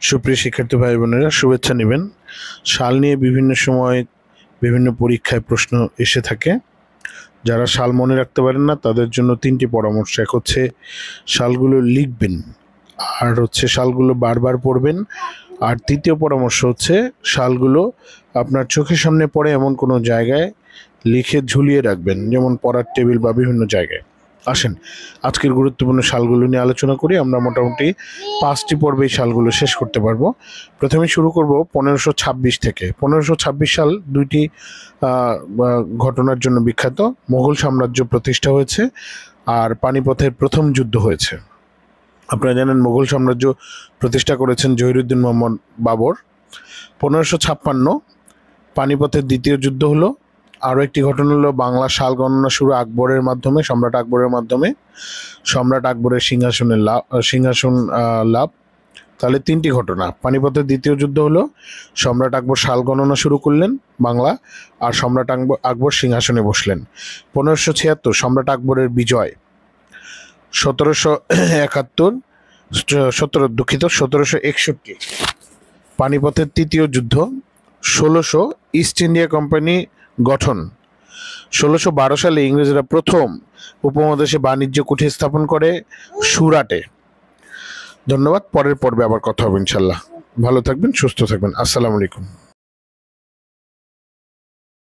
সুপ্রিয় শিক্ষার্থী ভাই বোনেরা, শুভেচ্ছা নেবেন। সাল নিয়ে বিভিন্ন সময় বিভিন্ন পরীক্ষায় প্রশ্ন এসে থাকে। যারা সাল মনে রাখতে পারেন না তাদের জন্য তিনটি পরামর্শ। এক হচ্ছে সালগুলো লিখবেন, আর হচ্ছে সালগুলো বারবার পড়বেন, আর তৃতীয় পরামর্শ হচ্ছে সালগুলো আপনার চোখের সামনে পড়ে এমন কোনো জায়গায় লিখে ঝুলিয়ে রাখবেন, যেমন পড়ার টেবিল বা বিভিন্ন জায়গায়। আসেন আজকের গুরুত্বপূর্ণ সালগুলো নিয়ে আলোচনা করি। আমরা মোটামুটি 5টি পর্বে এই সালগুলো শেষ করতে পারবো। প্রথমে শুরু করব 1526 থেকে। 1526 সাল দুইটি ঘটনার জন্য বিখ্যাত। মোগল সাম্রাজ্য প্রতিষ্ঠা হয়েছে আর পানিপথের প্রথম যুদ্ধ হয়েছে। আপনারা জানেন মোগল সাম্রাজ্য প্রতিষ্ঠা করেছেন জহিরুদ্দিন মোহাম্মদ বাবর। 1556 পানিপথের দ্বিতীয় যুদ্ধ হলো। আরও একটি ঘটনা হলো বাংলা সাল গণনা শুরু আকবরের মাধ্যমে, সম্রাট আকবরের মাধ্যমে। সম্রাট আকবরের সিংহাসন লাভ। তাহলে তিনটি ঘটনা। পানিপথের দ্বিতীয় যুদ্ধ হলো, সম্রাট আকবর সাল গণনা শুরু করলেন বাংলা, আর সম্রাট আকবর সিংহাসনে বসলেন। 1576 সম্রাট আকবরের বিজয়। 1761 পানিপথের তৃতীয় যুদ্ধ। 1600 ইস্ট ইন্ডিয়া কোম্পানি গঠন। 1612 সালে ইংরেজরা প্রথম উপমহাদেশে বাণিজ্য কুঠি স্থাপন করে সুরাটে। ধন্যবাদ। পরের পর্বে আবার কথা হবে ইনশাল্লাহ। ভালো থাকবেন, সুস্থ থাকবেন। আসসালামু আলাইকুম।